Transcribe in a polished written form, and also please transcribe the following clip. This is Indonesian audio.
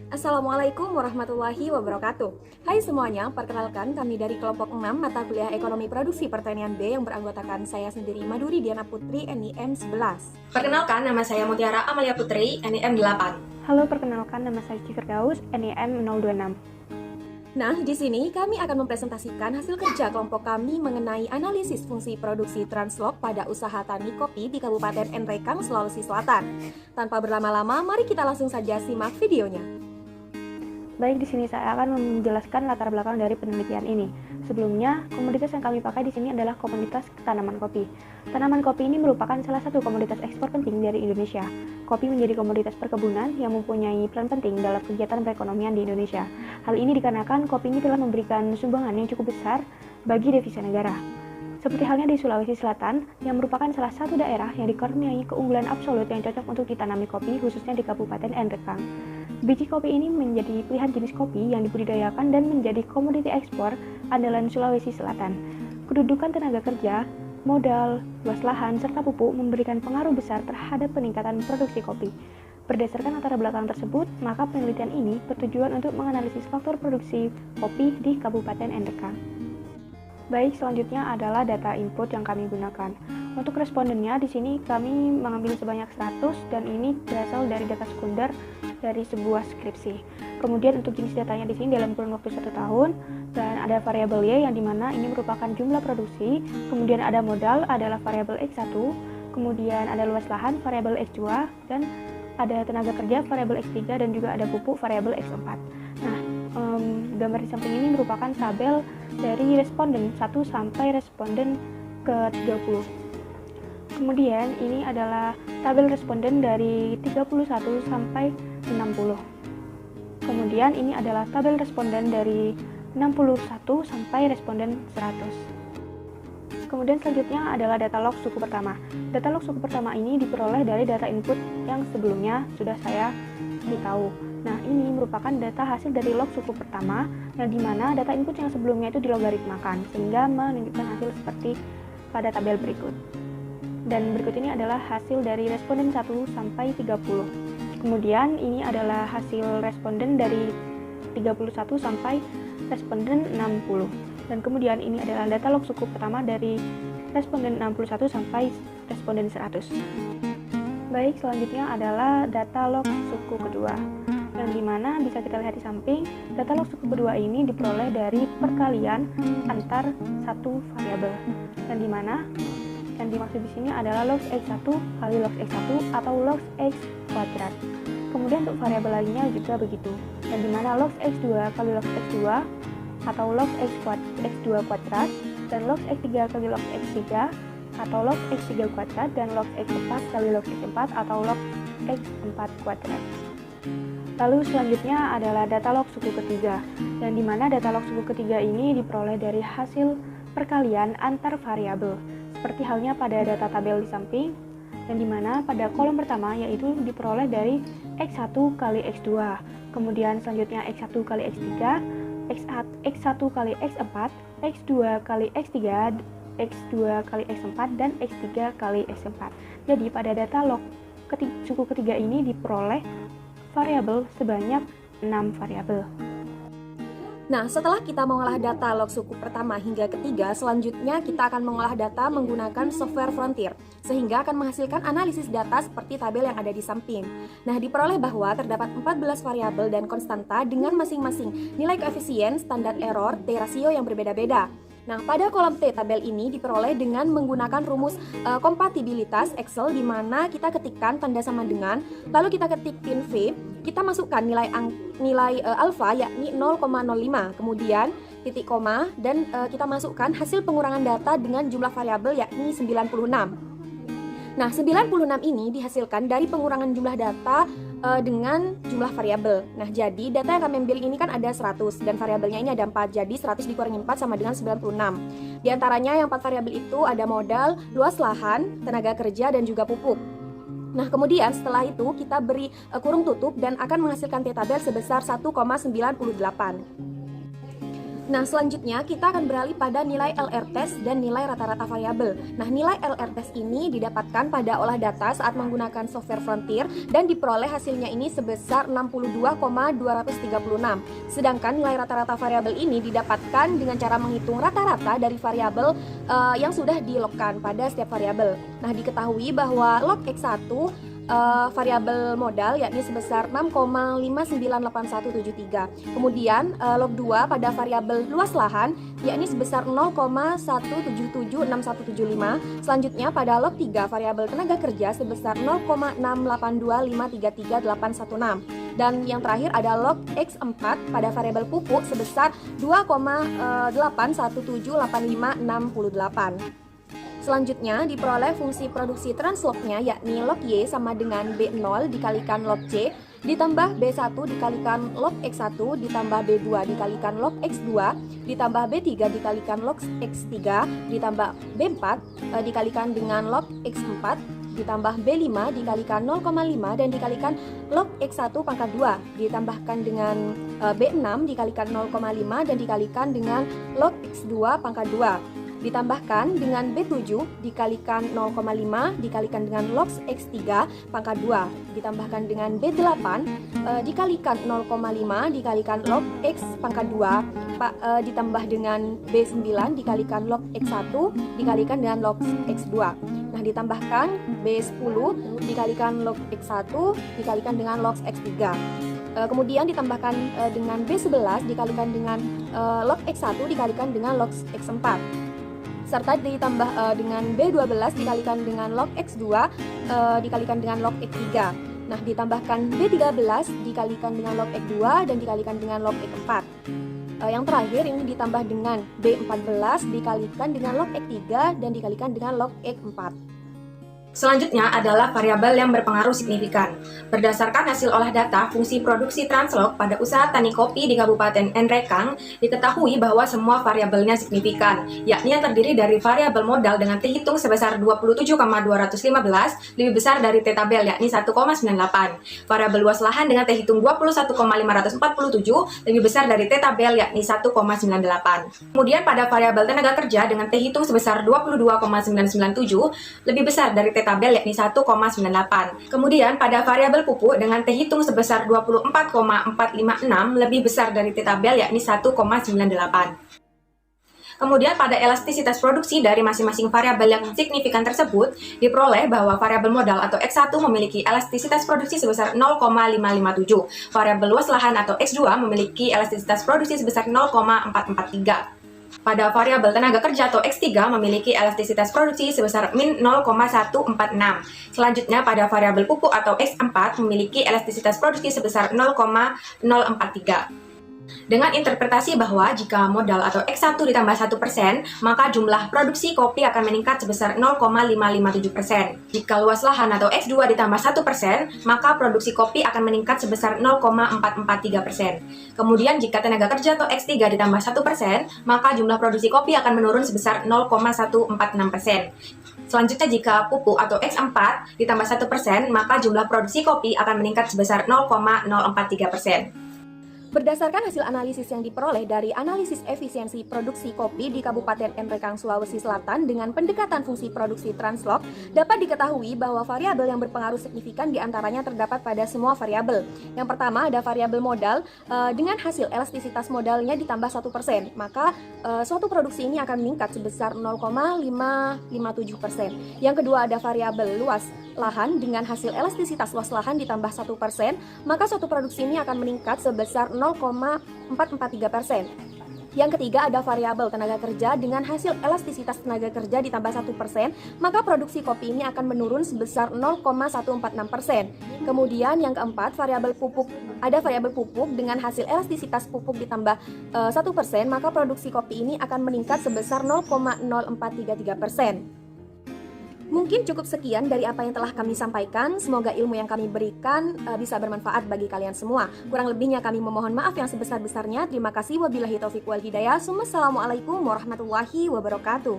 Assalamualaikum warahmatullahi wabarakatuh. Hai semuanya, perkenalkan kami dari kelompok 6 mata kuliah Ekonomi Produksi Pertanian B yang beranggotakan saya sendiri Maduri Diana Putri NIM 11. Perkenalkan, nama saya Mutiara Amalia Putri, NIM 8. Halo, perkenalkan nama saya Firdaus, NIM 026. Nah, di sini kami akan mempresentasikan hasil kerja kelompok kami mengenai analisis fungsi produksi Translog pada usaha tani kopi di Kabupaten Nrekang, Sulawesi Selatan. Tanpa berlama-lama, mari kita langsung saja simak videonya. Baik, di sini saya akan menjelaskan latar belakang dari penelitian ini. Sebelumnya, komoditas yang kami pakai di sini adalah komoditas tanaman kopi. Tanaman kopi ini merupakan salah satu komoditas ekspor penting dari Indonesia. Kopi menjadi komoditas perkebunan yang mempunyai peran penting dalam kegiatan perekonomian di Indonesia. Hal ini dikarenakan kopi ini telah memberikan sumbangan yang cukup besar bagi devisa negara. Seperti halnya di Sulawesi Selatan, yang merupakan salah satu daerah yang dikaruniai keunggulan absolut yang cocok untuk ditanami kopi, khususnya di Kabupaten Nrekang. Biji kopi ini menjadi pilihan jenis kopi yang dibudidayakan dan menjadi komoditi ekspor andalan Sulawesi Selatan. Kedudukan tenaga kerja, modal, luas lahan, serta pupuk memberikan pengaruh besar terhadap peningkatan produksi kopi. Berdasarkan latar belakang tersebut, maka penelitian ini bertujuan untuk menganalisis faktor produksi kopi di Kabupaten Nrekang. Baik, selanjutnya adalah data input yang kami gunakan. Untuk respondennya, di sini kami mengambil sebanyak 100 dan ini berasal dari data sekunder dari sebuah skripsi. Kemudian untuk jenis datanya di sini dalam kurun waktu 1 tahun, dan ada variabel Y yang dimana ini merupakan jumlah produksi, kemudian ada modal adalah variabel X1, kemudian ada luas lahan variabel X2, dan ada tenaga kerja variabel X3, dan juga ada pupuk variabel X4. Nah, gambar di samping ini merupakan tabel dari responden 1 sampai responden ke-30. Kemudian ini adalah tabel responden dari 31 sampai 60. Kemudian ini adalah tabel responden dari 61 sampai responden 100. Kemudian selanjutnya adalah data log suku pertama. Data log suku pertama ini diperoleh dari data input yang sebelumnya sudah saya beritahu. Nah, ini merupakan data hasil dari log suku pertama, yang dimana data input yang sebelumnya itu dilogaritmakan, sehingga menunjukkan hasil seperti pada tabel berikut. Dan berikut ini adalah hasil dari responden 1 sampai 30. Kemudian ini adalah hasil responden dari 31 sampai responden 60. Dan kemudian ini adalah data log suku pertama dari responden 61 sampai responden 100. Baik, selanjutnya adalah data log suku kedua, yang dimana bisa kita lihat di samping, data log suku kedua ini diperoleh dari perkalian antar satu variabel, yang dimana yang dimaksud di sini adalah log X1 kali log X1 atau log X kuadrat. Kemudian untuk variabel lainnya juga begitu, yang dimana log X2 kali log X2 atau log X2 kuadrat, dan log X3 kali log X3 atau log X3 kuadrat, dan log X4 kali log X4 atau log X4 kuadrat. Lalu selanjutnya adalah data log suku ketiga, yang dimana data log suku ketiga ini diperoleh dari hasil perkalian antar variabel, seperti halnya pada data tabel di samping, yang dimana pada kolom pertama yaitu diperoleh dari X1 kali X2, kemudian selanjutnya X1 kali X3, X1 kali X4, X2 kali X3, X2 kali X4, dan X3 kali X4. Jadi pada data log suku ketiga ini diperoleh variabel sebanyak 6 variabel. Nah, setelah kita mengolah data log suku pertama hingga ketiga, selanjutnya kita akan mengolah data menggunakan software Frontier, sehingga akan menghasilkan analisis data seperti tabel yang ada di samping. Nah, diperoleh bahwa terdapat 14 variabel dan konstanta dengan masing-masing nilai koefisien, standar error, T rasio yang berbeda-beda. Nah, pada kolom T tabel ini diperoleh dengan menggunakan rumus kompatibilitas Excel, di mana kita ketikkan tanda sama dengan, lalu kita ketik pin V, kita masukkan nilai alfa yakni 0,05, kemudian titik koma, dan kita masukkan hasil pengurangan data dengan jumlah variabel yakni 96. Nah, 96 ini dihasilkan dari pengurangan jumlah data dengan jumlah variabel. Nah, jadi data yang kami ambil ini kan ada 100 dan variabelnya ini ada 4. Jadi 100 dikurangi 4 sama dengan 96. Di antaranya yang 4 variabel itu ada modal, luas lahan, tenaga kerja, dan juga pupuk. Nah, kemudian setelah itu kita beri kurung tutup dan akan menghasilkan T tabel sebesar 1,98. Nah, selanjutnya kita akan beralih pada nilai LR test dan nilai rata-rata variabel. Nah, nilai LR test ini didapatkan pada olah data saat menggunakan software Frontier dan diperoleh hasilnya ini sebesar 62,236. Sedangkan nilai rata-rata variabel ini didapatkan dengan cara menghitung rata-rata dari variabel yang sudah dilogkan pada setiap variabel. Nah, diketahui bahwa log X1 variabel modal yakni sebesar 6,598173. Kemudian log 2 pada variabel luas lahan yakni sebesar 0,1776175. Selanjutnya pada log 3 variabel tenaga kerja sebesar 0,682533816. Dan yang terakhir ada log X4 pada variabel pupuk sebesar 2,8178568. Selanjutnya diperoleh fungsi produksi translognya yakni log Y sama dengan B0 dikalikan log C ditambah B1 dikalikan log X1 ditambah B2 dikalikan log X2 ditambah B3 dikalikan log X3 ditambah B4 dikalikan dengan log X4 ditambah B5 dikalikan 0,5 dan dikalikan log X1 pangkat 2 ditambahkan dengan B6 dikalikan 0,5 dan dikalikan dengan log X2 pangkat 2 ditambahkan dengan B7 dikalikan 0,5 dikalikan dengan log X3 pangkat 2 ditambahkan dengan B8 dikalikan 0,5 dikalikan log X pangkat 2 ditambah dengan B9 dikalikan log X1 dikalikan dengan log X2. Nah, ditambahkan B10 dikalikan log X1 dikalikan dengan log X3. Kemudian ditambahkan dengan B11 dikalikan dengan log X1 dikalikan dengan log X4. Serta ditambah dengan B12 dikalikan dengan log X2 dikalikan dengan log X3. Nah, ditambahkan B13 dikalikan dengan log X2 dan dikalikan dengan log X4. Yang terakhir ini ditambah dengan B14 dikalikan dengan log X3 dan dikalikan dengan log X4. Selanjutnya adalah variabel yang berpengaruh signifikan. Berdasarkan hasil olah data fungsi produksi translog pada usaha tani kopi di Kabupaten Nrekang, diketahui bahwa semua variabelnya signifikan, yakni yang terdiri dari variabel modal dengan T hitung sebesar 27,215 lebih besar dari T tabel yakni 1,98. Variabel luas lahan dengan T hitung 21,547 lebih besar dari T tabel yakni 1,98. Kemudian pada variabel tenaga kerja dengan T hitung sebesar 22,997 lebih besar dari T tabel yakni 1,98. Kemudian pada variabel pupuk dengan T hitung sebesar 24,456 lebih besar dari T tabel yakni 1,98. Kemudian pada elastisitas produksi dari masing-masing variabel yang signifikan tersebut, diperoleh bahwa variabel modal atau X1 memiliki elastisitas produksi sebesar 0,557. Variabel luas lahan atau X2 memiliki elastisitas produksi sebesar 0,443. Pada variabel tenaga kerja atau X3 memiliki elastisitas produksi sebesar min 0,146. Selanjutnya pada variabel pupuk atau X4 memiliki elastisitas produksi sebesar 0,043. Dengan interpretasi bahwa jika modal atau X1 ditambah 1%, maka jumlah produksi kopi akan meningkat sebesar 0,557%. Jika luas lahan atau X2 ditambah 1%, maka produksi kopi akan meningkat sebesar 0,443%. Kemudian jika tenaga kerja atau X3 ditambah 1%, maka jumlah produksi kopi akan menurun sebesar 0,146%. Selanjutnya jika pupuk atau X4 ditambah 1%, maka jumlah produksi kopi akan meningkat sebesar 0,043%. Berdasarkan hasil analisis yang diperoleh dari analisis efisiensi produksi kopi di Kabupaten Nrekang, Sulawesi Selatan dengan pendekatan fungsi produksi translog, dapat diketahui bahwa variabel yang berpengaruh signifikan diantaranya terdapat pada semua variabel. Yang pertama ada variabel modal, dengan hasil elastisitas modalnya ditambah 1%, maka suatu produksi ini akan meningkat sebesar 0,557%. Yang kedua ada variabel luas lahan dengan hasil elastisitas luas lahan ditambah 1%, maka suatu produksi ini akan meningkat sebesar 0,443%. Yang ketiga ada variabel tenaga kerja dengan hasil elastisitas tenaga kerja ditambah 1%, maka produksi kopi ini akan menurun sebesar 0,146%. Kemudian yang keempat variabel pupuk, ada variabel pupuk dengan hasil elastisitas pupuk ditambah 1%, maka produksi kopi ini akan meningkat sebesar 0,0433%. Mungkin cukup sekian dari apa yang telah kami sampaikan. Semoga ilmu yang kami berikan bisa bermanfaat bagi kalian semua. Kurang lebihnya kami memohon maaf yang sebesar-besarnya. Terima kasih. Wabillahi taufiq wal hidayah. Wassalamualaikum warahmatullahi wabarakatuh.